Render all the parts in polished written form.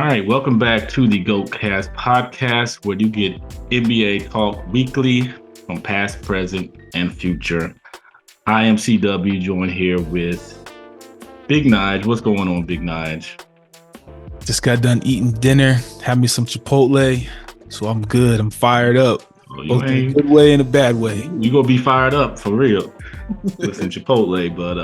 right, welcome back to the GoatCast podcast, where you get NBA talk weekly from past, present, and future. I am CW, joined here with Big Nige. What's going on, Big Nige? Just got done eating dinner, had me some Chipotle, so I'm good. I'm fired up, both in a good way and a bad way. You gonna be fired up for real with some Chipotle, but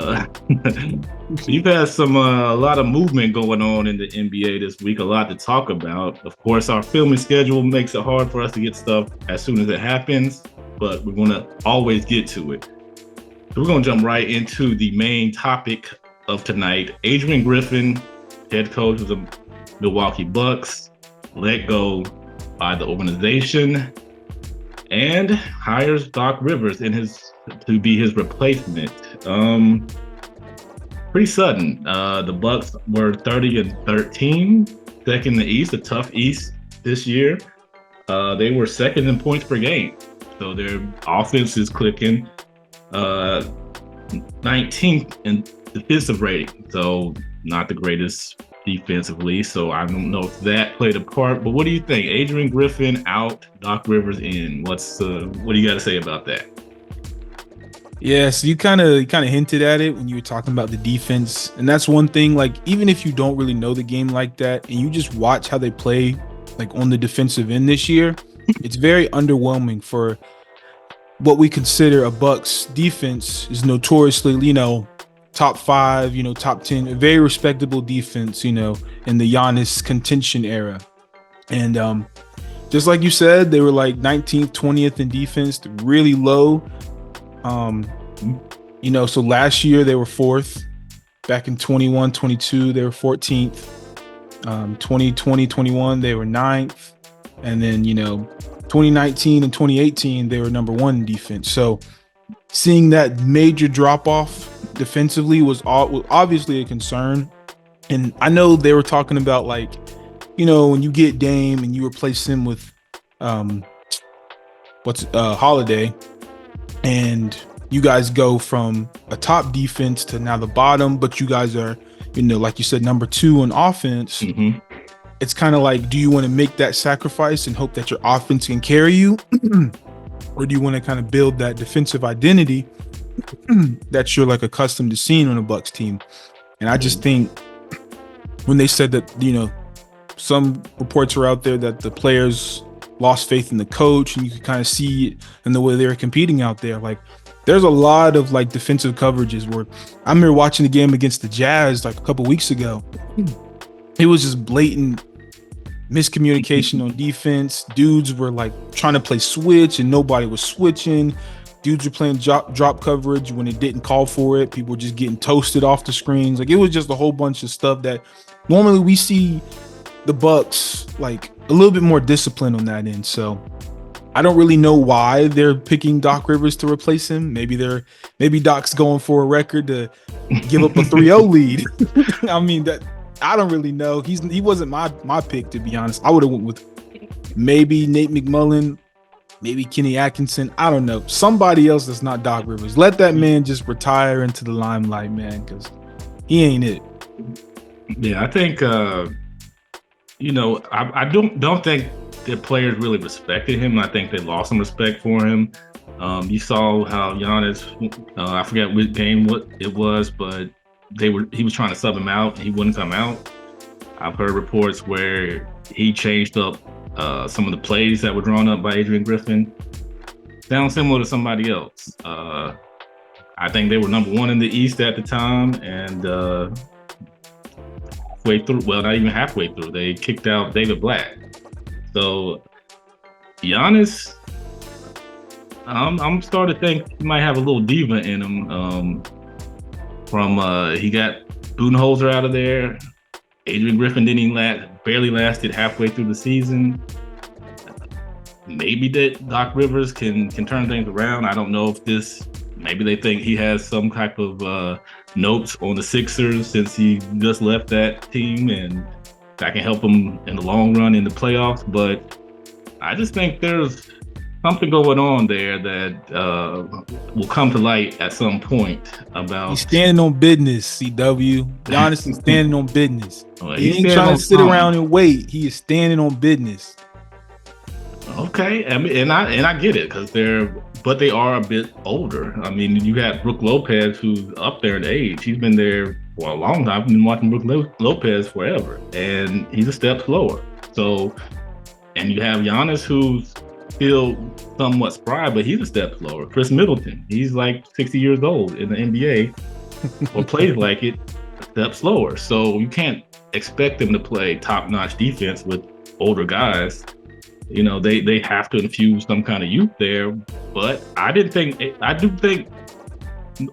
you've had a lot of movement going on in the NBA this week, a lot to talk about. Of course, our filming schedule makes it hard for us to get stuff as soon as it happens, but we're gonna always get to it. So we're gonna jump right into the main topic of tonight. Adrian Griffin, head coach of the Milwaukee Bucks, let go by the organization and hires Doc Rivers to be his replacement. Pretty sudden. The Bucks were 30-13, second in the East, a tough East this year. They were second in points per game, so their offense is clicking. 19th in defensive rating, so not the greatest defensively. So I don't know if that played a part. But what do you think? Adrian Griffin out, Doc Rivers in. What do you got to say about that? Yeah, so you kind of hinted at it when you were talking about the defense, and that's one thing. Like, even if you don't really know the game like that, and you just watch how they play, like on the defensive end this year, it's very underwhelming for what we consider a Bucks defense. Is notoriously, top 5, top 10, a very respectable defense, in the Giannis contention era. And just like you said, they were like 19th, 20th in defense, really low. So last year they were 4th. Back in 21-22, they were 14th. 2020-21, they were 9th. And then, 2019 and 2018, they were number 1 in defense. So seeing that major drop off defensively was obviously a concern. And I know they were talking about, like, when you get Dame and you replace him with Holiday, and you guys go from a top defense to now the bottom, but you guys are, like you said, number 2 on offense. Mm-hmm. It's kind of like, do you want to make that sacrifice and hope that your offense can carry you? Or do you want to kind of build that defensive identity that you're like accustomed to seeing on a Bucks team? And I just think when they said that, some reports are out there that the players lost faith in the coach, and you could kind of see it in the way they were competing out there. Like, there's a lot of like defensive coverages where I remember watching the game against the Jazz like a couple weeks ago. It was just blatant miscommunication on defense. Dudes were like trying to play switch and nobody was switching. Dudes were playing drop coverage when it didn't call for it. People were just getting toasted off the screens. Like, it was just a whole bunch of stuff that normally we see the Bucks like a little bit more discipline on that end. So I don't really know why they're picking Doc Rivers to replace him. Maybe Doc's going for a record to give up a 3-0 lead. I mean, I don't really know. He wasn't my pick, to be honest. I would have went with maybe Nate McMillan, maybe Kenny Atkinson. I don't know. Somebody else that's not Doc Rivers. Let that man just retire into the limelight, man, because he ain't it. Yeah, I think I don't think the players really respected him. I think they lost some respect for him. You saw how Giannis, I forget what game it was, but he was trying to sub him out and he wouldn't come out. I've heard reports where he changed up some of the plays that were drawn up by Adrian Griffin. Sounds similar to somebody else. I think they were number 1 in the East at the time, and not even halfway through, they kicked out David Black. So Giannis, I'm starting to think he might have a little diva in him. He got Budenholzer out of there. Adrian Griffin barely lasted halfway through the season. Maybe that Doc Rivers can turn things around. I don't know if maybe they think he has some type of notes on the Sixers since he just left that team, and that can help him in the long run in the playoffs. But I just think there's something going on there that will come to light at some point about. He's standing on business, CW. Giannis is standing on business. Well, he ain't trying to sit around and wait. He is standing on business. Okay, I mean, and I get it because they are a bit older. I mean, you got Brook Lopez, who's up there in age. He's been there for a long time. I've been watching Brook Lopez forever, and he's a step slower. So, and you have Giannis, who's still somewhat spry, but he's a step slower. Chris Middleton, he's like 60 years old in the NBA, or plays like it, a step slower. So you can't expect them to play top-notch defense with older guys. You know, they have to infuse some kind of youth there. But I do think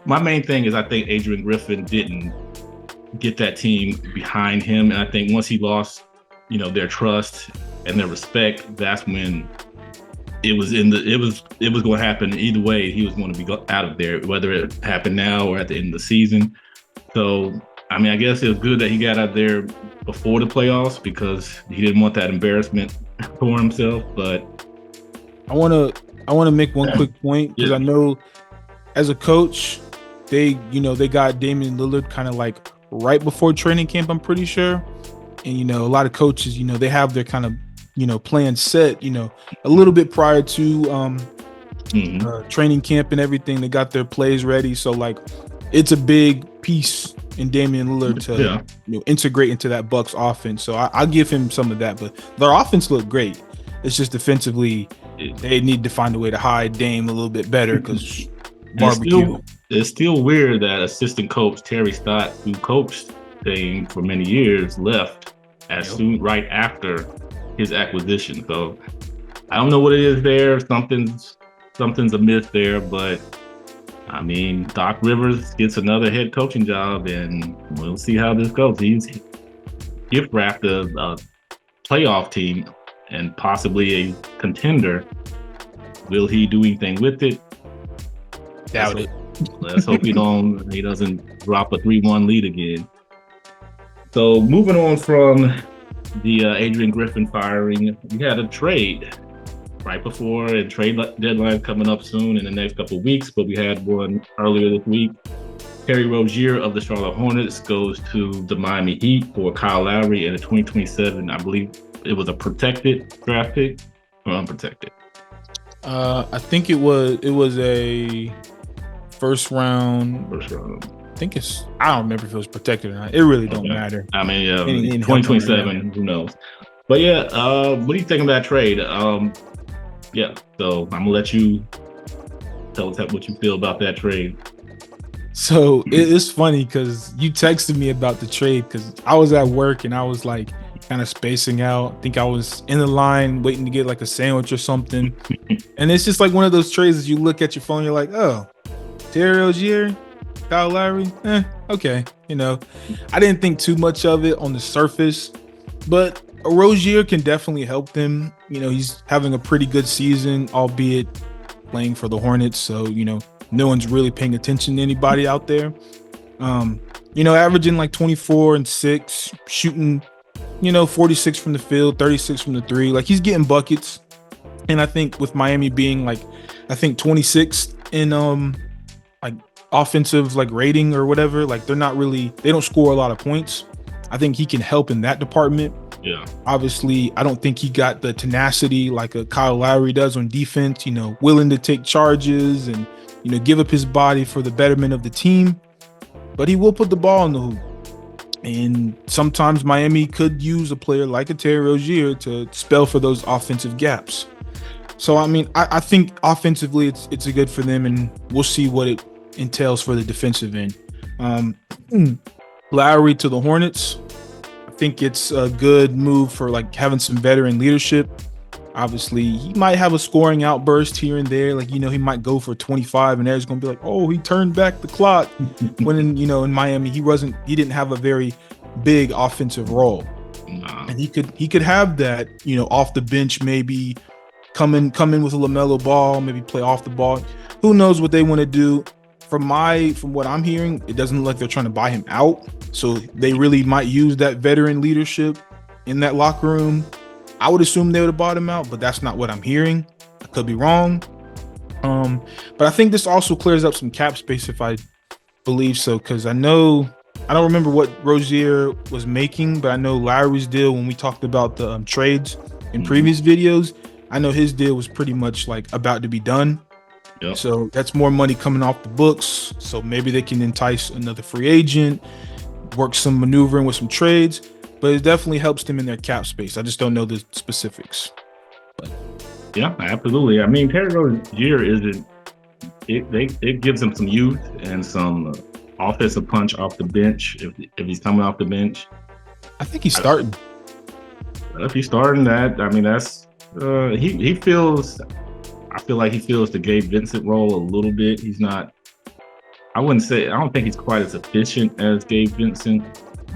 my main thing is I think Adrian Griffin didn't get that team behind him. And I think once he lost, you know, their trust and their respect, that's when it was going to happen either way. He was going to be out of there, whether it happened now or at the end of the season. So, I mean, I guess it was good that he got out there before the playoffs because he didn't want that embarrassment for himself. But I want to make one quick point because I know as a coach, they got Damian Lillard kind of like right before training camp, I'm pretty sure. And, you know, a lot of coaches, you know, they have their kind of, you know, plan set, you know, a little bit prior to training camp and everything. They got their plays ready. So like it's a big piece in Damian Lillard to you know, integrate into that Bucks offense. So I'll give him some of that, but their offense looked great. It's just defensively, they need to find a way to hide Dame a little bit better because barbecue. It's still weird that assistant coach Terry Stott, who coached Dame for many years, left soon right after his acquisition. So I don't know what it is there. Something's amiss there, but I mean, Doc Rivers gets another head coaching job, and we'll see how this goes. He's gift wrapped a playoff team and possibly a contender. Will he do anything with it? Doubt it. Let's hope he doesn't drop a 3-1 lead again. So moving on from the Adrian Griffin firing, we had a trade right before, and trade deadline coming up soon in the next couple of weeks, but we had one earlier this week. Terry Rozier of the Charlotte Hornets goes to the Miami Heat for Kyle Lowry and a 2027, I believe it was a protected draft pick or unprotected. I think it was a first round. I don't remember if it was protected or not. It really don't matter. I mean, 2027, who knows? But yeah, what do you think of that trade? Yeah, so I'm gonna let you tell us what you feel about that trade. So it's funny because you texted me about the trade because I was at work and I was like kind of spacing out. I think I was in the line waiting to get like a sandwich or something. And it's just like one of those trades that you look at your phone, you're like, oh, Terry Rozier, Kyle Lowry, okay. You know, I didn't think too much of it on the surface, but Rozier can definitely help them. You know, he's having a pretty good season, albeit playing for the Hornets. So, you know, no one's really paying attention to anybody out there. You know, averaging like 24 and 6, shooting, you know, 46 from the field, 36 from the three. Like he's getting buckets. And I think with Miami being like, I think 26th in like offensive like rating or whatever, like they don't score a lot of points. I think he can help in that department. Yeah. Obviously, I don't think he got the tenacity like a Kyle Lowry does on defense, you know, willing to take charges and, you know, give up his body for the betterment of the team. But he will put the ball in the hoop. And sometimes Miami could use a player like a Terry Rozier to spell for those offensive gaps. So, I mean, I think offensively it's a good for them, and we'll see what it entails for the defensive end. Lowry to the Hornets. I think it's a good move for like having some veteran leadership. Obviously, he might have a scoring outburst here and there. Like, you know, he might go for 25 and there's going to be like, oh, he turned back the clock. When, in Miami, he didn't have a very big offensive role. Nah. And he could have that, you know, off the bench, maybe come in with a LaMelo ball, maybe play off the ball. Who knows what they want to do. From what I'm hearing, it doesn't look like they're trying to buy him out. So they really might use that veteran leadership in that locker room. I would assume they would have bought him out, but that's not what I'm hearing. Could be wrong. But I think this also clears up some cap space if I believe so, because I don't remember what Rozier was making, but I know Lowry's deal, when we talked about the trades in previous videos, I know his deal was pretty much like about to be done. Yep. So that's more money coming off the books. So maybe they can entice another free agent, work some maneuvering with some trades, but it definitely helps them in their cap space. I just don't know the specifics. But yeah, absolutely. I mean, Terry Rozier it gives him some youth and some offensive punch off the bench if he's coming off the bench. I think he's starting. If he's starting that, I mean, that's he feels. I feel like he feels the Gabe Vincent role a little bit. He's not. I don't think he's quite as efficient as Gabe Vincent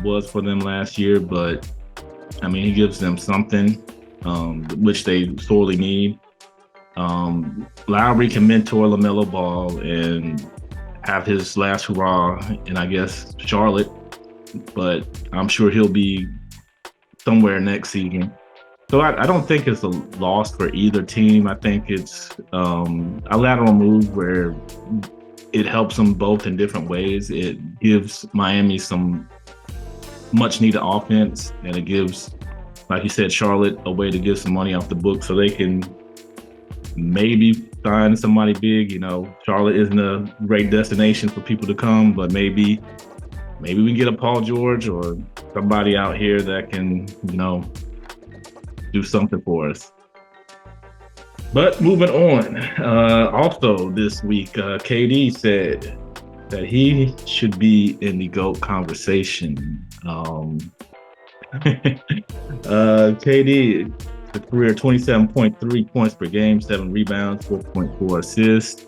was for them last year, but I mean, he gives them something, which they sorely need. Lowry can mentor LaMelo Ball and have his last hurrah in, I guess, Charlotte, but I'm sure he'll be somewhere next season. So I don't think it's a loss for either team. I think it's a lateral move where it helps them both in different ways. It gives Miami some much needed offense, and it gives, like you said, Charlotte a way to get some money off the book so they can maybe find somebody big. You know, Charlotte isn't a great destination for people to come, but maybe we can get a Paul George or somebody out here that can, you know, do something for us. But moving on, also this week, KD said that he should be in the GOAT conversation. KD, the career 27.3 points per game, 7 rebounds, 4.4 assists,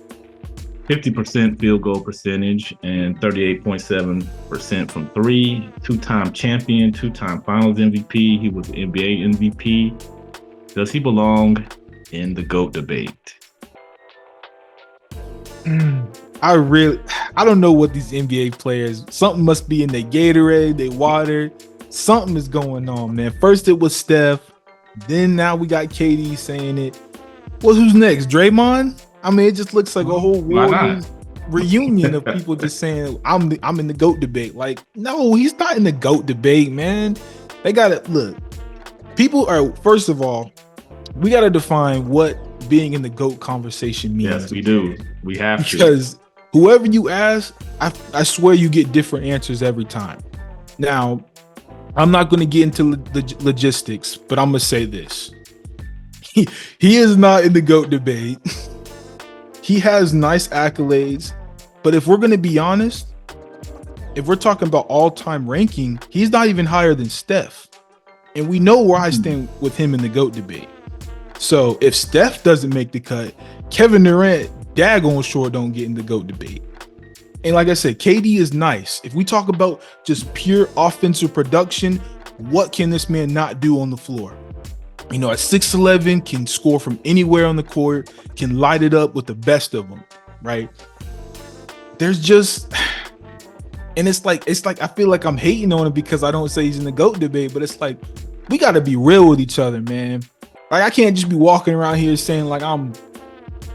50% field goal percentage, and 38.7% from three. Two-time champion, two-time Finals MVP. He was NBA MVP. Does he belong in the GOAT debate? I don't know what these NBA players. Something must be in their Gatorade, their water. Something is going on, man. First it was Steph, then now we got KD saying it. Well, who's next? Draymond? I mean, it just looks like a whole Warriors reunion of people just saying I'm in the GOAT debate. Like, no, he's not in the GOAT debate, man. They gotta look. People are, first of all, we gotta define what being in the GOAT conversation means. Yes, we do. We have to. Because whoever you ask, I swear you get different answers every time. Now, I'm not going to get into the logistics, but I'm going to say this. He is not in the GOAT debate. He has nice accolades, but if we're going to be honest, if we're talking about all-time ranking, he's not even higher than Steph. And we know where I stand with him in the GOAT debate. So if Steph doesn't make the cut, Kevin Durant, daggone sure don't get in the GOAT debate. And like I said, KD is nice. If we talk about just pure offensive production, what can this man not do on the floor? You know, at 6'11", can score from anywhere on the court, can light it up with the best of them, right? There's just, and it's like I feel like I'm hating on him because I don't say he's in the GOAT debate, but it's like we got to be real with each other, man. Like, I can't just be walking around here saying like I'm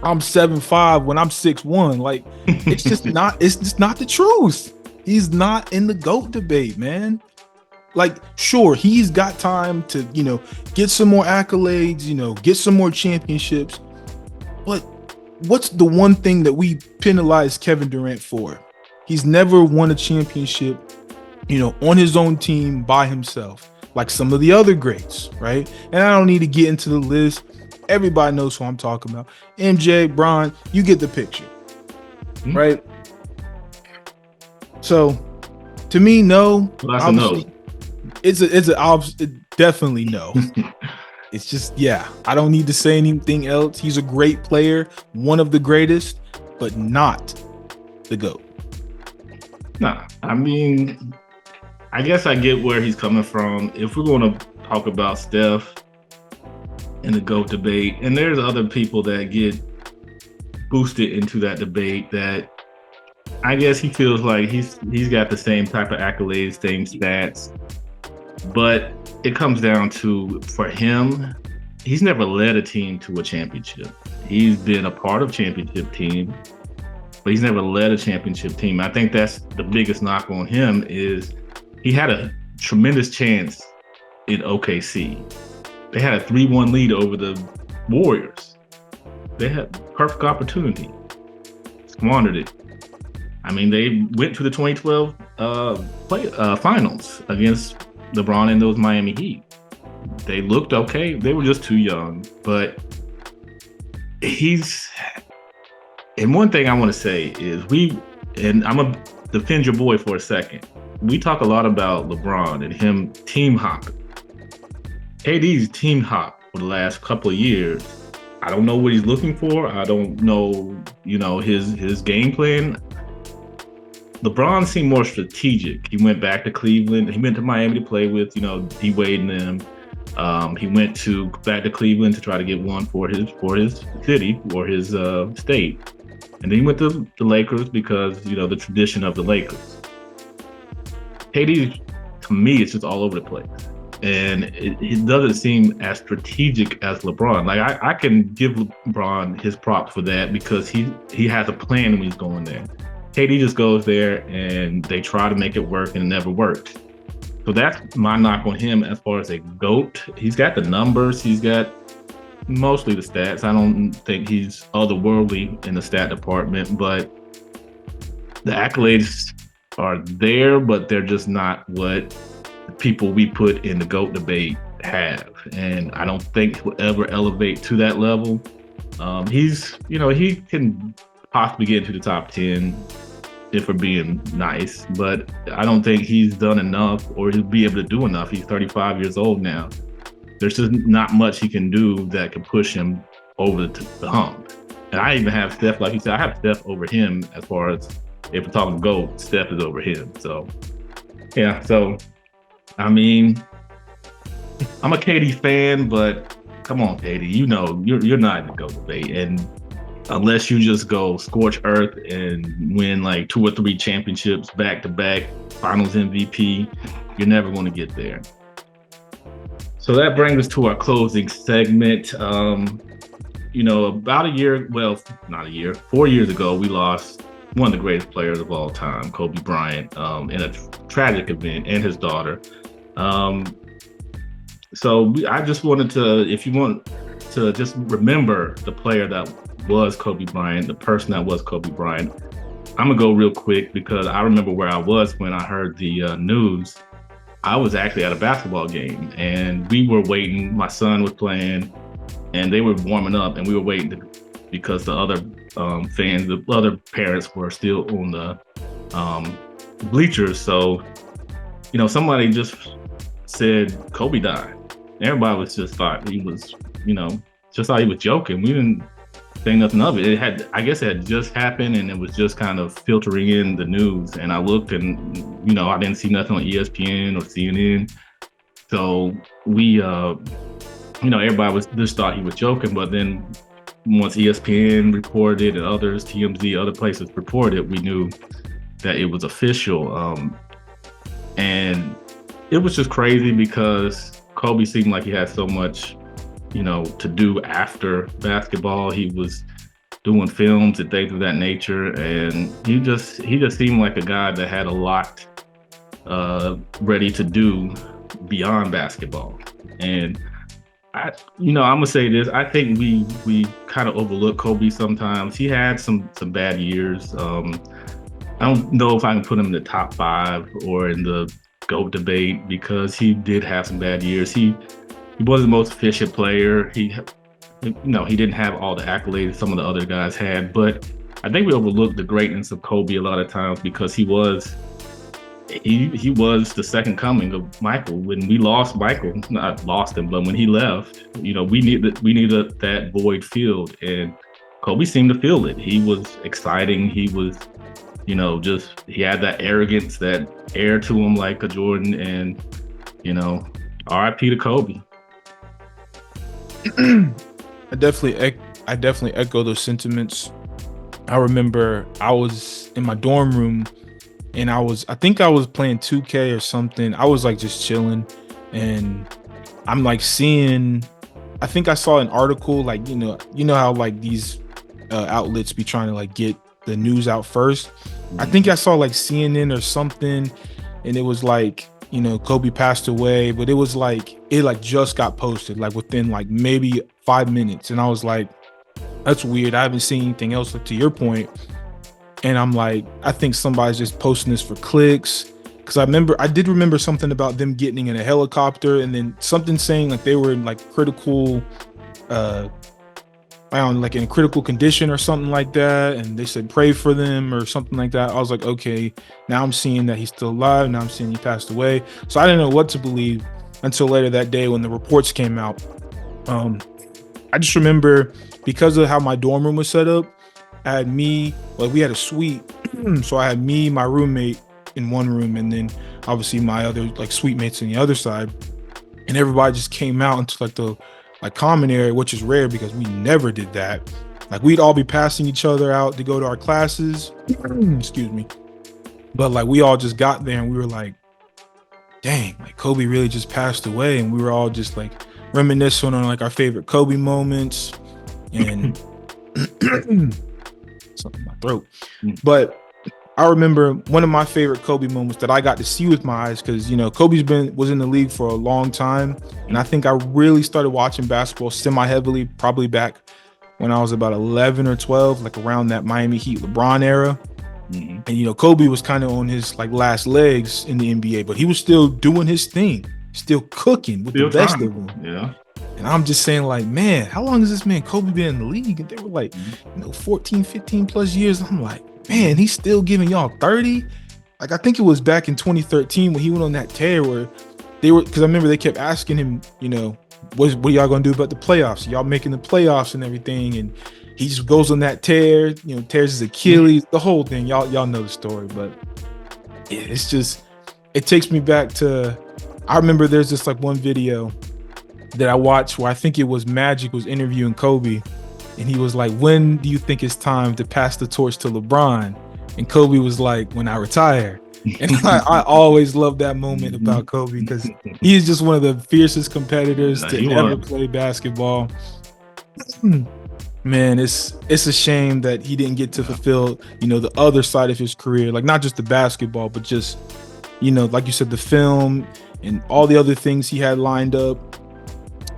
7'5" when I'm 6'1". Like, it's just not the truth. He's not in the GOAT debate, man. Like, sure, he's got time to, you know, get some more accolades, you know, get some more championships. But what's the one thing that we penalize Kevin Durant for? He's never won a championship, you know, on his own team by himself, like some of the other greats, right? And I don't need to get into the list. Everybody knows who I'm talking about. MJ, Bryant, you get the picture, right? So, to me, no. Well, that's a no. It's definitely no. It's just, yeah, I don't need to say anything else. He's a great player, one of the greatest, but not the GOAT. Nah, I mean, I guess I get where he's coming from. If we're going to talk about Steph in the GOAT debate, and there's other people that get boosted into that debate that I guess he feels like he's got the same type of accolades, same stats, but it comes down to, for him, he's never led a team to a championship. He's been a part of championship team, but he's never led a championship team. I think that's the biggest knock on him is he had a tremendous chance in OKC. They had a 3-1 lead over the Warriors. They had perfect opportunity. Squandered it. I mean, they went to the 2012 finals against LeBron and those Miami Heat. They looked okay. They were just too young, but and one thing I want to say is and I'm going to defend your boy for a second. We talk a lot about LeBron and him team hopping. KD's team hop for the last couple of years. I don't know what he's looking for. I don't know, his game plan. LeBron seemed more strategic. He went back to Cleveland. He went to Miami to play with, D Wade and them. He went back to Cleveland to try to get one for his city or his state. And then he went to the Lakers because, the tradition of the Lakers. KD, to me, it's just all over the place. And it doesn't seem as strategic as LeBron. Like, I can give LeBron his props for that because he has a plan when he's going there. KD just goes there and they try to make it work and it never works. So that's my knock on him as far as a GOAT. He's got the numbers. He's got mostly the stats. I don't think he's otherworldly in the stat department, but the accolades are there, but they're just not what the people we put in the GOAT debate have. And I don't think he'll ever elevate to that level. He can possibly get into the top 10 if we're being nice, but I don't think he's done enough or he'll be able to do enough. He's 35 years old now. There's just not much he can do that can push him over the hump. And I even have Steph, like you said, I have Steph over him as far as if we're talking GOAT, Steph is over him. So, yeah. So, I mean, I'm a KD fan, but come on, KD, you're not in the GOAT debate. And unless you just go scorch earth and win like 2 or 3 championships back to back, finals MVP, you're never going to get there. So that brings us to our closing segment. About 4 years ago, we lost one of the greatest players of all time, Kobe Bryant, in a tragic event, and his daughter. I just wanted to, if you want to just remember the player that was Kobe Bryant, the person that was Kobe Bryant, I'm gonna go real quick because I remember where I was when I heard the news. I was actually at a basketball game and we were waiting. My son was playing and they were warming up and we were waiting because the other fans, the other parents were still on the bleachers. So, somebody just said Kobe died. Everybody was just thought he was, just thought he was joking. We didn't think nothing of it. I guess it had just happened and it was just kind of filtering in the news. And I looked and, I didn't see nothing on ESPN or CNN. So we, everybody was just thought he was joking. But then once ESPN reported and others, TMZ, other places reported, we knew that it was official. And it was just crazy because Kobe seemed like he had so much to do after basketball. He was doing films and things of that nature, and he just seemed like a guy that had a lot ready to do beyond basketball. And I'm gonna say this: I think we kind of overlook Kobe sometimes. He had some bad years. I don't know if I can put him in the top 5 or in the GOAT debate because he did have some bad years. He wasn't the most efficient player. He didn't have all the accolades some of the other guys had, but I think we overlook the greatness of Kobe a lot of times because he was the second coming of Michael. When we lost Michael, not lost him, but when he left, we needed that void filled, and Kobe seemed to fill it. He was exciting. He was, he had that arrogance, that air to him like a Jordan, and RIP to Kobe. I definitely echo those sentiments. I remember I was in my dorm room and I think I was playing 2K or something. I was like just chilling and I'm like seeing I think I saw an article, like, you know how like these outlets be trying to like get the news out first. I think I saw like CNN or something, and it was like, Kobe passed away, but it was like, it like just got posted like within like maybe 5 minutes. And I was like, that's weird. I haven't seen anything else, like, to your point. And I'm like, I think somebody's just posting this for clicks. Cause I did remember something about them getting in a helicopter, and then something saying like they were in like critical, like in critical condition or something like that. And they said, pray for them or something like that. I was like, okay, now I'm seeing that he's still alive. Now I'm seeing he passed away. So I didn't know what to believe until later that day when the reports came out. I just remember, because of how my dorm room was set up, I had we had a suite. So I had me, my roommate in one room, and then obviously my other like suite mates on the other side. And everybody just came out into like the common area, which is rare because we never did that. Like, we'd all be passing each other out to go to our classes. Excuse me. But like, we all just got there and we were like, dang, like Kobe really just passed away. And we were all just like reminiscing on like our favorite Kobe moments and something in my throat. But I remember one of my favorite Kobe moments that I got to see with my eyes, because Kobe's was in the league for a long time, and I think I really started watching basketball semi-heavily probably back when I was about 11 or 12, like around that Miami Heat LeBron era. And Kobe was kind of on his like last legs in the NBA, but he was still doing his thing, still cooking with the best of them. Yeah. And I'm just saying, like, man, how long has this man Kobe been in the league? And they were like, 14, 15 plus years. I'm like, man, he's still giving y'all 30. Like, I think it was back in 2013 when he went on that tear where because I remember they kept asking him, what are y'all gonna do about the playoffs? Y'all making the playoffs and everything. And he just goes on that tear, tears his Achilles, the whole thing. Y'all know the story. But yeah, it's just, it takes me back to, I remember there's this like one video that I watched where I think it was Magic was interviewing Kobe, and he was like, when do you think it's time to pass the torch to LeBron? And Kobe was like, when I retire. And I always love that moment about Kobe, because he's just one of the fiercest competitors to ever play basketball. Man, it's a shame that he didn't get to fulfill, the other side of his career, like not just the basketball, but just, like you said, the film and all the other things he had lined up.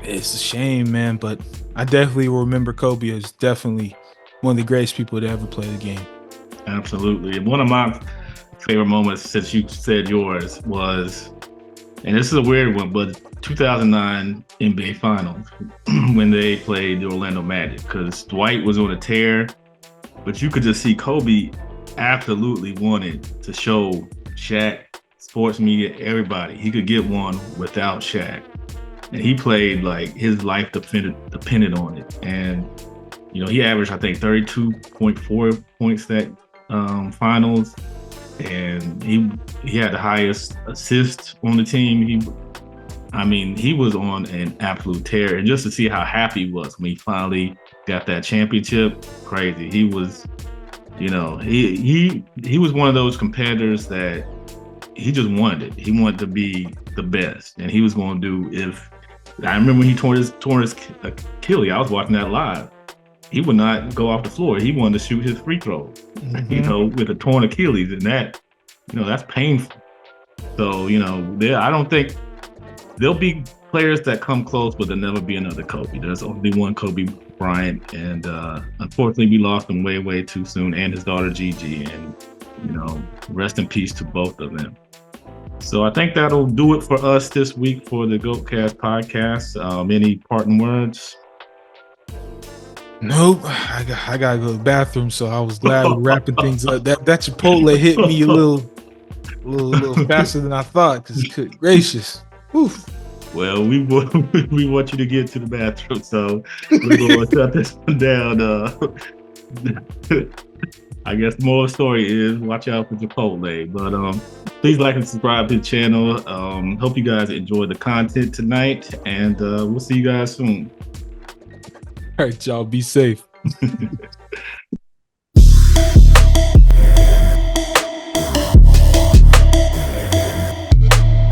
It's a shame, man, but I definitely will remember Kobe as definitely one of the greatest people to ever play the game. Absolutely. And one of my favorite moments, since you said yours, was, and this is a weird one, but 2009 NBA Finals when they played the Orlando Magic, because Dwight was on a tear, but you could just see Kobe absolutely wanted to show Shaq, sports media, everybody, he could get one without Shaq. And he played like his life depended on it. And, he averaged, I think, 32.4 points that finals. And he had the highest assist on the team. He was on an absolute tear. And just to see how happy he was when he finally got that championship, crazy. He was, he was one of those competitors that he just wanted it. He wanted to be the best. And he was going to do, I remember when he tore his Achilles, I was watching that live. He would not go off the floor. He wanted to shoot his free throws, with a torn Achilles, and that, that's painful. So, I don't think there'll be players that come close, but there'll never be another Kobe. There's only one Kobe Bryant, and unfortunately, we lost him way, way too soon, and his daughter Gigi, and rest in peace to both of them. So I think that'll do it for us this week for the GOATcast podcast. Any parting words? Nope. I gotta go to the bathroom, so I was glad we're wrapping things up. That Chipotle hit me a little faster than I thought, because good gracious. Oof. Well, we want you to get to the bathroom, so we're going to shut this one down. I guess the moral story is watch out for Chipotle. But please like and subscribe to the channel. Hope you guys enjoyed the content tonight, and we'll see you guys soon. All right, y'all, be safe.